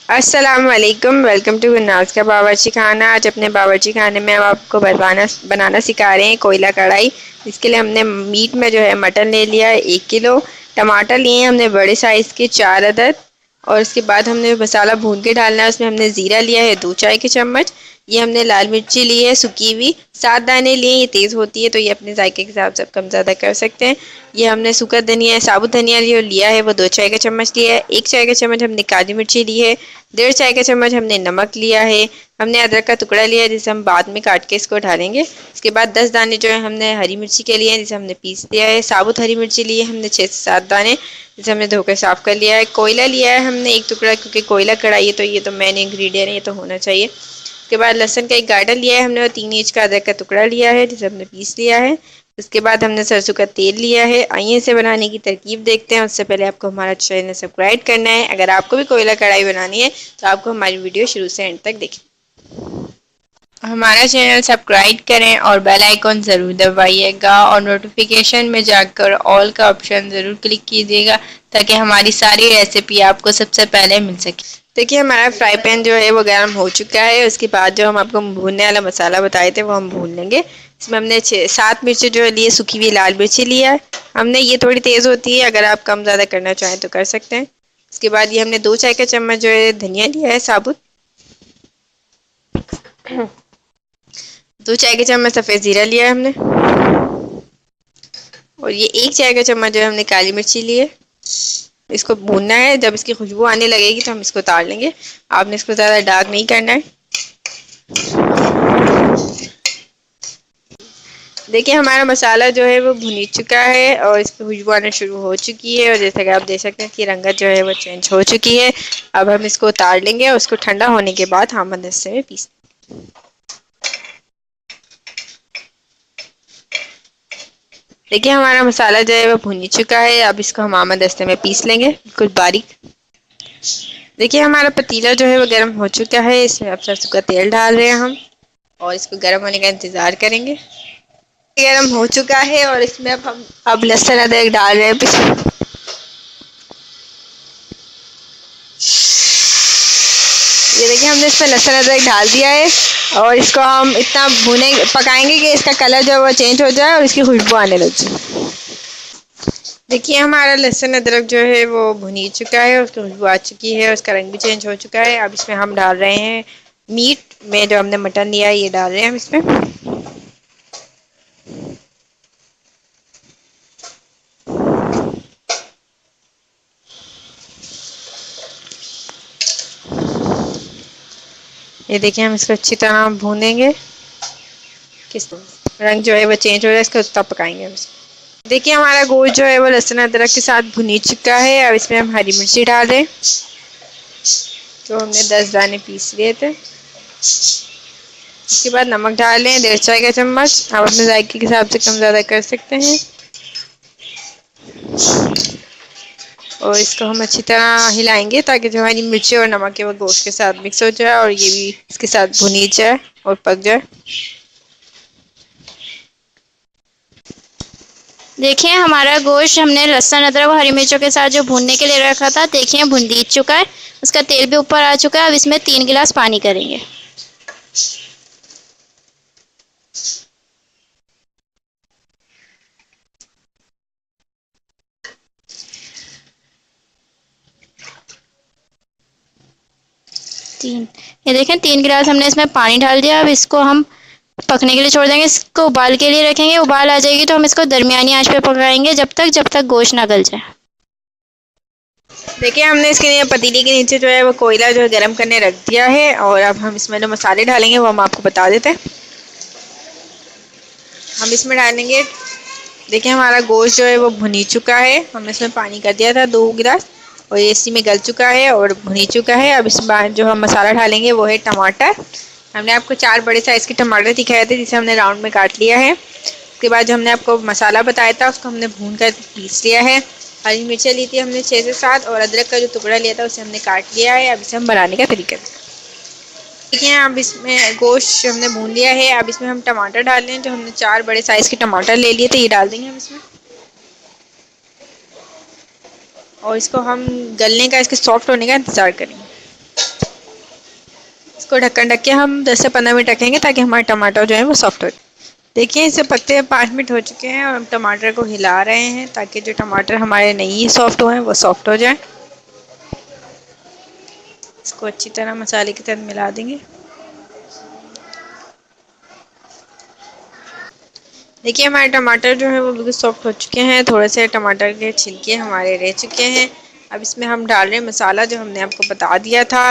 अस्सलाम वालेकुम। Welcome to नाज का बावर्ची खाना। आज अपने बावर्ची खाने में हम आपको बनाना सिखा रहे हैं कोयला कढ़ाई। इसके लिए हमने मीट में जो है मटन ले लिया है 1 किलो। टमाटर लिए हैं हमने बड़े साइज़ के 4 अदद। और उसके बाद हमने मसाला भून के डालना है। उसमें हमने ज़ीरा लिया है 2 चाय के चम्मच। ये हमने लाल मिर्ची ली है सूखी हुई 7 दाने लिए। ये तेज़ होती है तो ये अपने जायके के हिसाब से कम ज़्यादा कर सकते हैं। ये हमने सूखा धनिया साबुत धनिया लिया है वो 2 चाय के चम्मच लिया है। 1 चाय का चम्मच हमने काली मिर्ची ली है। 1.5 चाय का चम्मच हमने नमक लिया है। हमने अदरक का टुकड़ा लिया है जिसे हम बाद में काट के इसको डालेंगे। उसके बाद 10 दाने जो है हमने हरी मिर्ची के लिए हैं जिसे हमने पीस लिया है। साबुत हरी मिर्ची ली है हमने 6 से 7 दाने जिसे हमने धोकर साफ कर लिया है। कोयला लिया है हमने 1 टुकड़ा क्योंकि कोयला कढ़ाई है तो ये तो मेन इंग्रेडिएंट है, ये तो होना चाहिए। उसके बाद लहसुन का 1 गार्डर लिया है हमने और 3 इंच का अदरक का टुकड़ा लिया है जिसे हमने पीस लिया है। उसके बाद हमने सरसों का तेल लिया है। आइए इसे बनाने की तरकीब देखते हैं। उससे पहले आपको हमारा चैनल सब्सक्राइब करना है। अगर आपको भी कोयला कढ़ाई बनानी है तो आपको हमारी वीडियो शुरू से एंड तक देखें। हमारा चैनल सब्सक्राइब करें और बेल आइकॉन ज़रूर दबाइएगा और नोटिफिकेशन में जाकर ऑल का ऑप्शन ज़रूर क्लिक कीजिएगा ताकि हमारी सारी रेसिपी आपको सबसे पहले मिल सके। देखिए हमारा फ्राई पैन जो है वो गर्म हो चुका है। उसके बाद जो हम आपको भूनने वाला मसाला बताए थे वो हम भून लेंगे। इसमें हमने 6-7 मिर्ची जो लिए सूखी हुई लाल मिर्ची लिया है हमने। ये थोड़ी तेज़ होती है, अगर आप कम ज़्यादा करना चाहें तो कर सकते हैं। उसके बाद ये हमने 2 चाय का चम्मच जो है धनिया लिया है साबुत। 2 चाय के चम्मच सफ़ेद ज़ीरा लिया है हमने। और ये 1 चाय का चम्मच जो है हमने काली मिर्ची ली है। इसको भूनना है, जब इसकी खुशबू आने लगेगी तो हम इसको उतार लेंगे। आपने इसको ज़्यादा डार्क नहीं करना है। देखिए हमारा मसाला जो है वो भुनी चुका है और इसकी खुशबू आना शुरू हो चुकी है और जैसा कि आप देख सकते हैं कि रंगत जो है वो चेंज हो चुकी है। अब हम इसको उतार लेंगे और उसको ठंडा होने के बाद हम दस्ते में पीस। देखिए हमारा मसाला जो है वो भुनी चुका है। अब इसको हम आम दस्ते में पीस लेंगे कुछ बारीक। देखिए हमारा पतीला जो है वो गर्म हो चुका है। इसमें अब सरसों का तेल डाल रहे हैं हम और इसको गर्म होने का इंतज़ार करेंगे। गर्म हो चुका है और इसमें अब लहसुन अदरक डाल रहे हैं। ये देखिए हमने इसमें लहसुन अदरक डाल दिया है और इसको हम इतना पकाएंगे कि इसका कलर जो है वो चेंज हो जाए और इसकी खुशबू आने लग जाए। देखिए हमारा लहसुन अदरक जो है वो भुनी चुका है, उसकी खुशबू आ चुकी है, उसका रंग भी चेंज हो चुका है। अब इसमें हम डाल रहे हैं मीट में जो हमने मटन लिया है, ये डाल रहे हैं हम इसमें। ये देखिए हम इसको अच्छी तरह भूनेंगे। किस रंग जो है वो चेंज हो रहा है, इसको तब पकाएंगे हम इसको। देखिए हमारा गोश्त जो है वो लहसुन अदरक के साथ भुनी चुका है। अब इसमें हम हरी मिर्ची डाल दें जो हमने 10 दाने पीस लिए थे। उसके बाद नमक डाल लें 1.5 चाय का चम्मच। आप अपने जायके के हिसाब से कम ज़्यादा कर सकते हैं। और इसको हम अच्छी तरह हिलाएंगे ताकि जो हरी मिर्ची और नमक है वो गोश्त के साथ मिक्स हो जाए और ये भी इसके साथ भुनी जाए और पक जाए। देखिए हमारा गोश्त हमने लहसुन अदरक और हरी मिर्चों के साथ जो भूनने के लिए रखा था, देखिए भुन चुका है। उसका तेल भी ऊपर आ चुका है। अब इसमें 3 गिलास पानी करेंगे। ये देखें 3 गिलास हमने इसमें पानी डाल दिया। अब इसको हम पकने के लिए छोड़ देंगे। इसको उबाल के लिए रखेंगे। उबाल आ जाएगी तो हम इसको दरमियानी आंच पे पकाएंगे जब तक गोश्त ना गल जाए। देखिए हमने इसके लिए पतीली के नीचे जो है वो कोयला जो है गर्म करने रख दिया है और अब हम इसमें जो मसाले डालेंगे वो हम आपको बता देते हैं। हम इसमें डालेंगे, देखिए हमारा गोश्त जो है वो भुनी चुका है। हमने इसमें पानी कर दिया था 2 गिलास और ये इसी में गल चुका है और भुनी चुका है। अब इस बार जो हम मसाला डालेंगे वो है टमाटर। हमने आपको 4 बड़े साइज़ के टमाटर दिखाए थे जिसे हमने राउंड में काट लिया है। उसके बाद जो हमने आपको मसाला बताया था उसको हमने भून कर पीस लिया है। हरी मिर्चें ली थी हमने 6 से 7 और अदरक का जो टुकड़ा लिया था उसे हमने काट लिया है। अब इसे हम बनाने का तरीका देखिए। अब इसमें गोश्त हमने भून लिया है। अब इसमें हम टमाटर डाल रहे हैं। जो हमने 4 बड़े साइज़ के टमाटर ले लिए थे ये डाल देंगे हम इसमें और इसको हम गलने का, इसके सॉफ्ट होने का इंतज़ार करेंगे। इसको ढक्कन ढक के हम 10 से 15 मिनट रखेंगे ताकि हमारे टमाटर जो है वो सॉफ्ट हो जाए। देखिए इसे पकते हुए 5 मिनट हो चुके हैं और हम टमाटर को हिला रहे हैं ताकि जो टमाटर हमारे नहीं सॉफ्ट हुए हैं वो सॉफ्ट हो जाए। इसको अच्छी तरह मसाले के साथ मिला देंगे। देखिए हमारे टमाटर जो है वो बिल्कुल सॉफ्ट हो चुके हैं। थोड़े से टमाटर के छिलके हमारे रह चुके हैं। अब इसमें हम डाल रहे हैं मसाला जो हमने आपको बता दिया था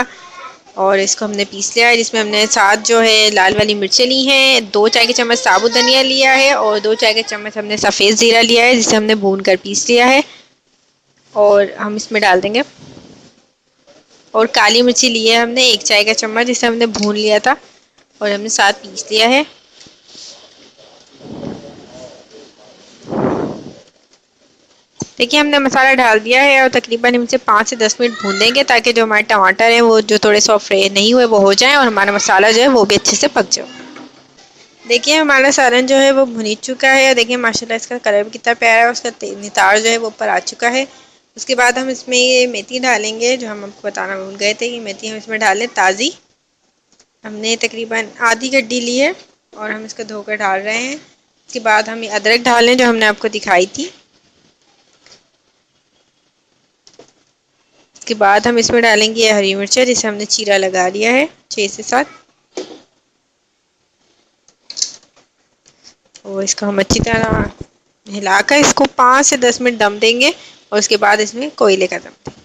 और इसको हमने पीस लिया है, जिसमें हमने 7 जो है लाल वाली मिर्चें ली हैं, 2 चाय के चम्मच साबुत धनिया लिया है और 2 चाय के चम्मच हमने सफ़ेद ज़ीरा लिया है जिसे हमने भून कर पीस लिया है और हम इसमें डाल देंगे। और काली मिर्ची ली है हमने 1 चाय का चम्मच जिसे हमने भून लिया था और हमने साथ पीस लिया है। देखिए हमने मसाला डाल दिया है और तकरीबन हम इसे 5 से 10 मिनट भून देंगे ताकि जो हमारे टमाटर हैं वो जो थोड़े सॉफ्ट नहीं हुए वो हो जाएं और हमारा मसाला जो है वो भी अच्छे से पक जाए। देखिए हमारा सालन जो है वो भुन चुका है। देखिए माशाल्लाह इसका कलर भी कितना प्यारा है, उसका नितार जो है वो ऊपर आ चुका है। उसके बाद हम इसमें ये मेथी डालेंगे जो हम आपको बताना भूल गए थे कि मेथी हम इसमें डालें ताज़ी। हमने तकरीबन आधी गड्डी ली है और हम इसको धोकर डाल रहे हैं। उसके बाद हम ये अदरक डालें जो हमने आपको दिखाई थी। उसके बाद हम इसमें डालेंगे ये हरी मिर्च जिसे हमने चीरा लगा लिया है 6 से 7 और इसको हम अच्छी तरह हिलाकर इसको 5 से 10 मिनट दम देंगे और उसके बाद इसमें कोयले का दम देंगे।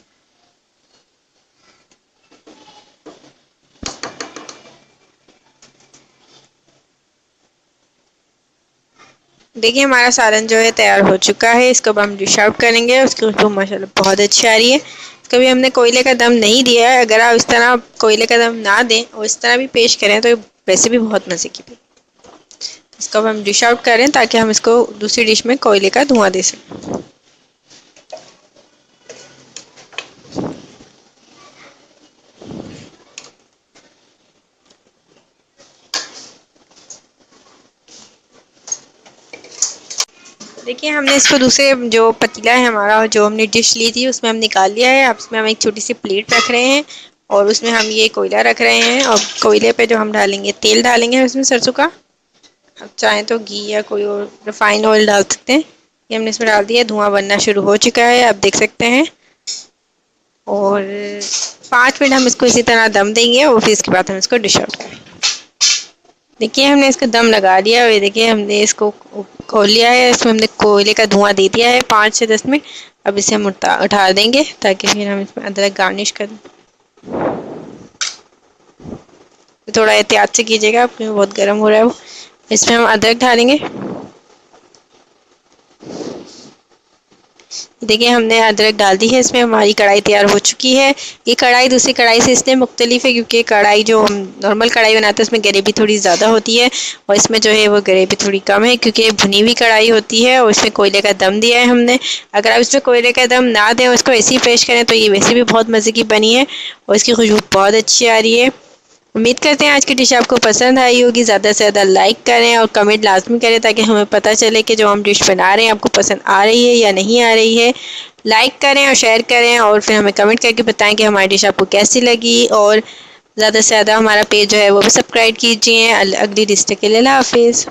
देखिए हमारा सालन जो है तैयार हो चुका है। इसको अब हम डिश आउट करेंगे। उसकी खुशबू माशाल्लाह बहुत अच्छी आ रही है। कभी हमने कोयले का दम नहीं दिया है। अगर आप इस तरह कोयले का दम ना दें और इस तरह भी पेश करें तो वैसे भी बहुत मज़े की भी। इसको अब हम डिश आउट करें ताकि हम इसको दूसरी डिश में कोयले का धुआं दे सकें। देखिए हमने इसको दूसरे जो पतीला है हमारा जो हमने डिश ली थी उसमें हम निकाल लिया है। अब इसमें हम एक छोटी सी प्लेट रख रहे हैं और उसमें हम ये कोयला रख रहे हैं और कोयले पे जो हम डालेंगे तेल डालेंगे उसमें सरसों का। अब चाहें तो घी या कोई और रिफाइंड ऑयल डाल सकते हैं। ये हमने इसमें डाल दिया। धुआं बनना शुरू हो चुका है, आप देख सकते हैं। और 5 मिनट हम इसको इसी तरह दम देंगे और फिर इसके बाद हम इसको डिश आउट करेंगे। देखिए हमने इसका दम लगा दिया और ये देखिए हमने इसको खोल लिया है। इसमें हमने कोयले का धुआं दे दिया है 5 से 10 मिनट। अब इसे हम उठा देंगे ताकि फिर हम इसमें अदरक गार्निश कर दें। थोड़ा एहतियात से कीजिएगा क्योंकि बहुत गर्म हो रहा है वो। इसमें हम अदरक डालेंगे। देखिए हमने अदरक डाल दी है। इसमें हमारी कढ़ाई तैयार हो चुकी है। ये कढ़ाई दूसरी कढ़ाई से इसलिए मुख्तलिफ है क्योंकि कढ़ाई जो हम नॉर्मल कढ़ाई बनाते हैं उसमें ग्रेवी थोड़ी ज़्यादा होती है और इसमें जो है वो ग्रेवी थोड़ी कम है क्योंकि भुनी हुई कढ़ाई होती है और इसमें कोयले का दम दिया है हमने। अगर आप इसमें कोयले का दम ना दें और इसको ऐसे ही पेश करें तो ये वैसे भी बहुत मज़े की बनी है और इसकी खुशबू बहुत अच्छी आ रही है। उम्मीद करते हैं आज की डिश आपको पसंद आई होगी। ज़्यादा से ज़्यादा लाइक करें और कमेंट लाजमी करें ताकि हमें पता चले कि जो हम डिश बना रहे हैं आपको पसंद आ रही है या नहीं आ रही है। लाइक करें और शेयर करें और फिर हमें कमेंट करके बताएं कि हमारी डिश आपको कैसी लगी और ज़्यादा से ज़्यादा हमारा पेज जो है वो भी सब्सक्राइब कीजिए। अगली डिश के लिए अल्लाह हाफिज़।